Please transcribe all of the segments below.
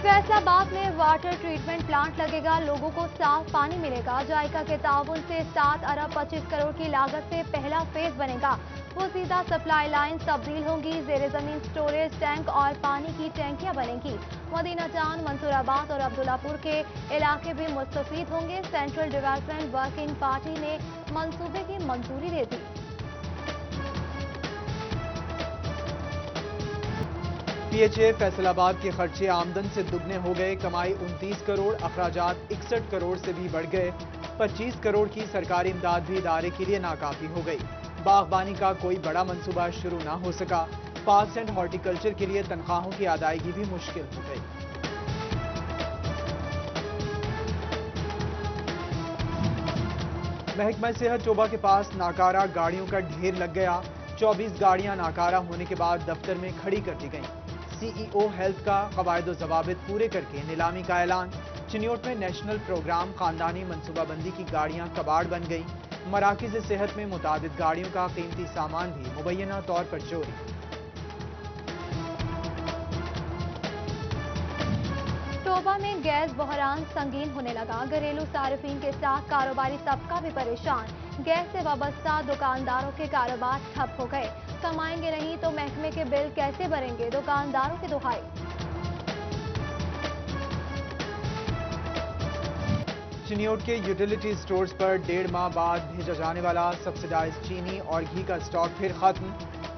फैसलाबाद में water treatment plant लगेगा, लोगों को साफ पानी मिलेगा। जायका के ताउन से 7 अरब 25 करोड़ की लागत से पहला फेज बनेगा। वो सीधा सप्लाई लाइन्स तब्दील होंगी, जेर जमीन स्टोरेज टैंक और पानी की टैंकियां बनेंगी। मदीना जान, मंसूराबाद और अब्दुल्लापुर के इलाके भी मुस्तफीद होंगे। सेंट्रल डेवलपमेंट वर्किंग पार्टी ने मंसूबे की मंजूरी दे दी। पीएचए फैसलाबाद के खर्चे आमदन से दुगने हो गए। कमाई 29 करोड़, अखराजात 61 करोड़ से भी बढ़ गए। 25 करोड़ की सरकारी इमदाद भी इदारे के लिए नाकाफी हो गई। बागबानी का कोई बड़ा मंसूबा शुरू ना हो सका। पार्क्स एंड हॉर्टिकल्चर के लिए तनख्वाहों की अदायगी भी मुश्किल हो गई। महकमा सेहत चोबा के पास नाकारा गाड़ियों का ढेर लग गया। 24 गाड़ियां नाकारा होने के बाद दफ्तर में खड़ी कर दी गईं। सीईओ हेल्थ का कवायद ज़वाबित पूरे करके नीलामी का ऐलान। चिन्योट में नेशनल प्रोग्राम खानदानी मनसूबाबंदी की गाड़ियां कबाड़ बन गईं। मराकिज़ सेहत में मुताबिद गाड़ियों का कीमती सामान भी मुबैना तौर पर चोरी। टोबा में गैस बहरान संगीन होने लगा। घरेलू सार्फिन के साथ कारोबारी तबका भी परेशान। गैस से वाबस्ता दुकानदारों के कारोबार ठप हो गए। कमाएंगे नहीं तो महकमे के बिल कैसे भरेंगे, दुकानदारों की दुहाई। चिन्योट के यूटिलिटी स्टोर्स पर 1.5 माह बाद भेजा जाने वाला सब्सिडाइज चीनी और घी का स्टॉक फिर खत्म।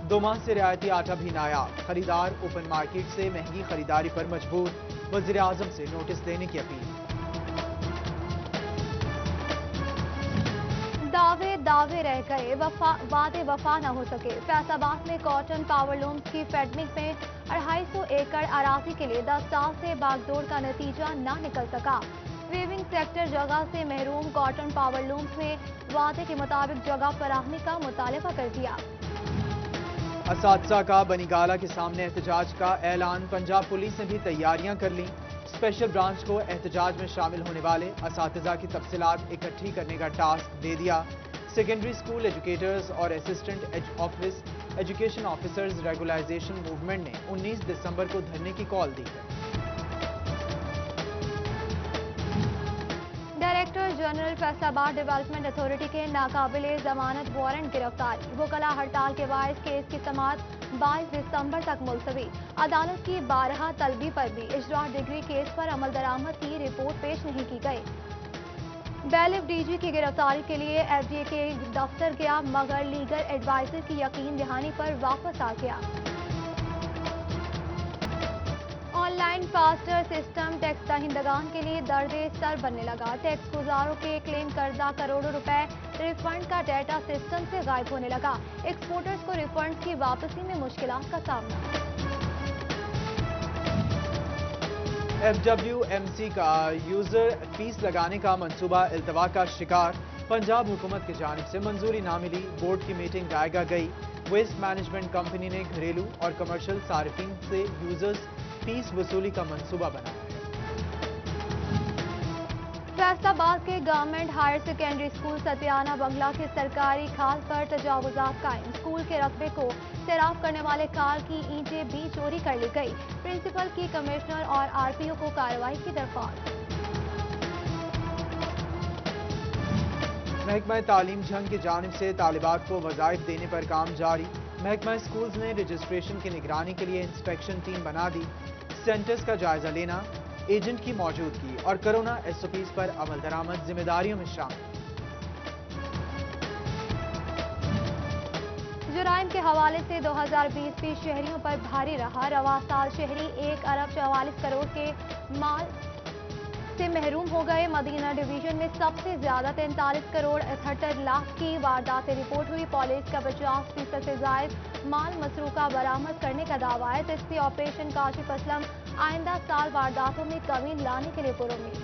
2 माह से रियायती आटा भी नायाब। खरीदार ओपन मार्केट से महंगी खरीदारी पर मजबूर। वज़ीर आज़म से नोटिस देने की अपील। दावे रह गए, वादे वफा न हो सके। फैसलाबाद में कॉटन पावर लूम्स की फेडमिक में 250 एकड़ अराजी के लिए 10 साल से बागडोर का नतीजा न निकल सका। वीविंग सेक्टर जगह से महरूम। कॉटन पावर लूम्स ने वादे के मुताबिक जगह फराहमी का मुतालबा कर दिया। असातिज़ा का बनीगाला के सामने एहतजाज का ऐलान। पंजाब पुलिस ने भी तैयारियां कर लीं। स्पेशल ब्रांच को एहतजाज में शामिल होने वाले असातिज़ा की तफसीलात इकट्ठी करने का टास्क दे दिया। सेकेंडरी स्कूल एजुकेटर्स और assistant education officers regularisation movement ने 19 दिसंबर को धरने की कॉल दी है। Director general Faisalabad development authority के नाकाबिले जमानत वारंट गिरफ्तारी। वकला हड़ताल के बायस केस की समाअत 22 दिसंबर तक मुलतवी। अदालत की 12 तलबी पर भी इजरा डिग्री केस पर अमल दरामद की रिपोर्ट पेश नहीं की गई। बैलिफ डीजी की गिरफ्तारी के लिए एफडीए के दफ्तर गया, मगर लीगल एडवाइजर की यकीन दहानी पर वापस आ गया। ऑनलाइन फास्टर सिस्टम टैक्स दहिंदगान के लिए दर्द सर बनने लगा। टैक्स गुजारों के क्लेम करदा करोड़ों रुपए रिफंड का डेटा सिस्टम से गायब होने लगा। एक्सपोर्टर्स को रिफंड की वापसी में मुश्किलात का सामना। FWMC का यूजर फीस लगाने का मंसूबा इल्तवा का शिकार। पंजाब हुकूमत की जानिब से मंजूरी ना मिली। बोर्ड की मीटिंग गायगा गई। वेस्ट मैनेजमेंट कंपनी ने घरेलू और कमर्शियल सार्फिन से यूजर्स फीस वसूली का मंसूबा बनाया है। फैसलाबाद के गवर्नमेंट हायर सेकेंडरी स्कूल सतियाना बंगला के सरकारी खाल पर तजावुजात कायम। स्कूल के रकबे को सैराब करने वाले खाल की ईंटें भी चोरी कर ली गई। प्रिंसिपल की कमिश्नर और आरपीओ को कार्रवाई की दरख्वास्त। महकमा तालीम झंग की जानिब से तालिबात को वज़ाइफ देने पर काम जारी। महकमा स्कूल्स ने रजिस्ट्रेशन की निगरानी के लिए इंस्पेक्शन टीम बना दी। सेंटर्स का जायजा लेना, एजेंट की मौजूदगी और कोरोना एसओपीज पर अमल दरामद जिम्मेदारियों में शामिल। जुराइम के हवाले से 2020 भी शहरियों पर भारी रहा। रवा साल शहरी 1 अरब 44 करोड़ के माल से महरूम हो गए। मदीना डिवीजन में सबसे ज्यादा 43 करोड़ 78 लाख की वारदातें रिपोर्ट हुई। पुलिस का 50% से जायद माल मसरूका बरामद करने का दावा है। एसपी ऑपरेशन काशिफ असलम आइंदा साल वारदातों में कमी लाने के लिए पुरुमीद।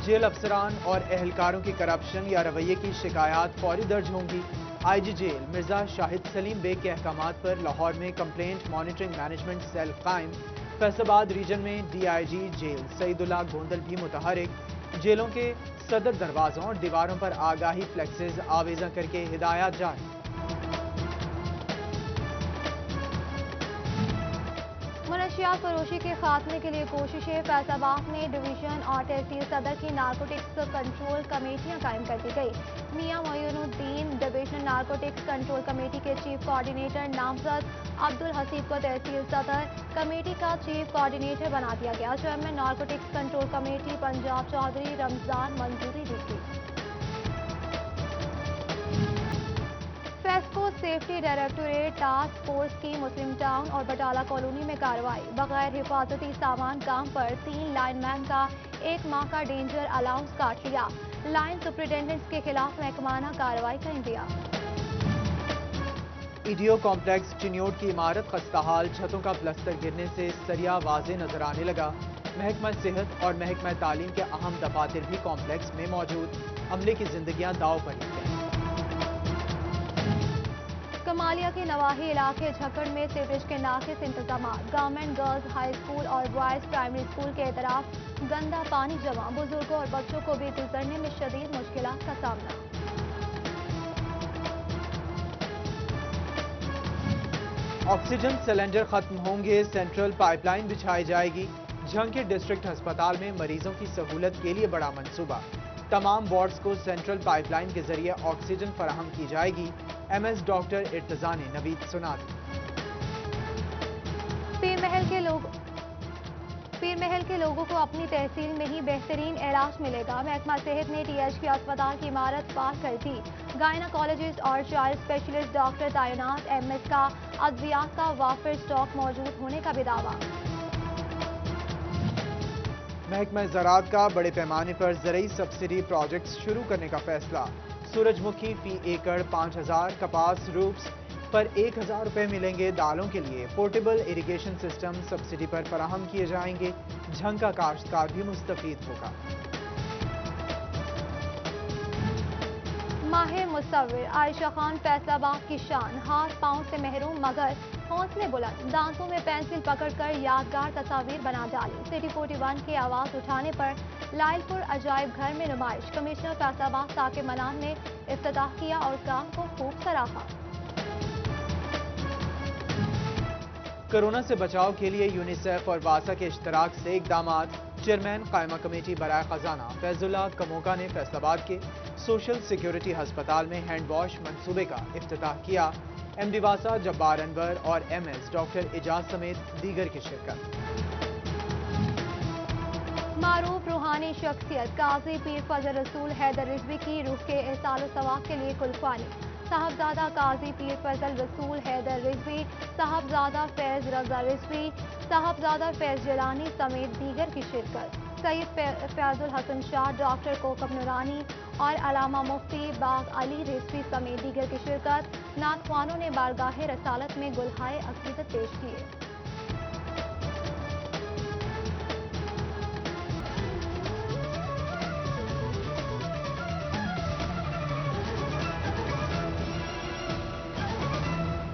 जेल अफसरान और एहलकारों की करप्शन या रवैये की शिकायत फौरी दर्ज होंगी। आईजी जेल मिर्जा शाहिद सलीम बेग के अहकामात पर लाहौर में कंप्लेंट मॉनिटरिंग मैनेजमेंट सेल कायम। फैसलाबाद रीजन में डीआईजी जेल सईदुल्लाह गोंदल भी मुतहरिक। जेलों के सदर दरवाजों और दीवारों पर आगाही फ्लेक्सेस आवेजा करके हिदायत जारी। منشیات فروشی کے خاتمے کے لیے کوششیں، فیصل آباد میں ڈویژن اور تحصیل صدر کی نارکوٹکس کنٹرول کمیٹیاں قائم کر دی گئی۔ میاں معین الدین ڈویژنل نارکوٹکس کنٹرول کمیٹی کے چیف کوآرڈینیٹر نامزد عبدالحسیب کو تحصیل صدر کمیٹی کا چیف کوآرڈینیٹر بنا دیا گیا۔ Chairman narcotics control committee Punjab Chaudhry Ramzan منظوری دی تھی۔ FESCO safety directorate task force کی مسلم ٹاؤن اور بٹالہ کالونی میں کارروائی، بغیر حفاظتی سامان کام پر 3 لائن مین کا 1 ماہ کا ڈینجر الاؤنس کاٹ لیا، لائن سپرنٹینڈنٹس کے خلاف محکمانہ کارروائی کا انتباہ۔ ایڈیو کمپلیکس چنیوٹ کی عمارت خستحال، چھتوں کا پلستر گرنے سے سریا واضح نظر آنے لگا۔ محکمہ صحت اور محکمہ تعلیم کے اہم دفاتر بھی کمپلیکس میں موجود، عملے کی زندگیاں داؤ پر ہیں۔ کمالیہ کے نواحی علاقے جھکڑ میں سیوریج کے ناقص انتظامات، گورنمنٹ گرلز ہائی اسکول اور بوائز پرائمری اسکول کے اطراف گندا پانی جمع، بزرگوں اور بچوں کو بھی گزرنے میں شدید مشکلات کا سامنا۔ آکسیجن سلنڈر ختم ہوں گے، سینٹرل پائپ لائن بچھائی جائے گی۔ جھنگ کے ڈسٹرکٹ ہسپتال میں مریضوں کی سہولت کے لیے بڑا منصوبہ، تمام وارڈز کو سینٹرل پائپ لائن کے ذریعے آکسیجن فراہم کی جائے گی۔ ایم ایس ڈاکٹر ارتضیٰ نے نوید سنا دی۔ پیر محل کے لوگوں کو اپنی تحصیل میں ہی بہترین علاج ملے گا، محکمہ صحت نے ٹی ایچ کے اسپتال کی عمارت فعال کر دی، گائناکالوجسٹ اور چائلڈ اسپیشلسٹ ڈاکٹر تعینات، ایم ایس کا ادویات کا وافر اسٹاک موجود ہونے کا بھی دعویٰ۔ محکمہ زراعت کا بڑے پیمانے پر زرعی سبسڈی پروجیکٹس شروع کرنے کا فیصلہ، سورج مکھی فی ایکڑ 5000، کپاس روپس پر 1000 روپے ملیں گے، دالوں کے لیے پورٹیبل اریگیشن سسٹم سبسڈی پر فراہم کیے جائیں گے، جھنگ کا کاشتکار بھی مستفید ہوگا۔ ماہر مصور عائشہ خان فیصل آباد کی شان، ہاتھ پاؤں سے محروم مگر حوصلے بلند، دانتوں میں پینسل پکڑ کر یادگار تصاویر بنا ڈالی، سٹی 41 کی آواز اٹھانے پر لائل پور عجائب گھر میں نمائش، کمشنر فیصل آباد ثاقب ملان نے افتتاح کیا اور کام کو خوب سراہا۔ کورونا سے بچاؤ کے لیے یونیسیف اور واسا کے اشتراک سے اقدامات، چیئرمین قائمہ کمیٹی برائے خزانہ فیض اللہ کموکا نے فیصل آباد کے سوشل سیکیورٹی ہسپتال میں ہینڈ واش منصوبے کا افتتاح کیا، ایم ڈی واسا جبار انور اور ایم ایس ڈاکٹر اعجاز سمیت دیگر کی شرکت۔ معروف روحانی شخصیت قاضی پیر فضل رسول حیدر رضوی کی روح کے احسان و ثواب کے لیے کلفانی، صاحبزادہ قاضی پیر فضل رسول حیدر رضوی، صاحبزادہ فیض رضا رضوی، صاحبزادہ فیض جیلانی سمیت دیگر کی شرکت، سید فیض الحسن شاہ، ڈاکٹر کوکب نورانی اور علامہ مفتی باغ علی رضوی سمیت دیگر کی شرکت، نعت خوانوں نے بارگاہ رسالت میں گلہائے عقیدت پیش کیے۔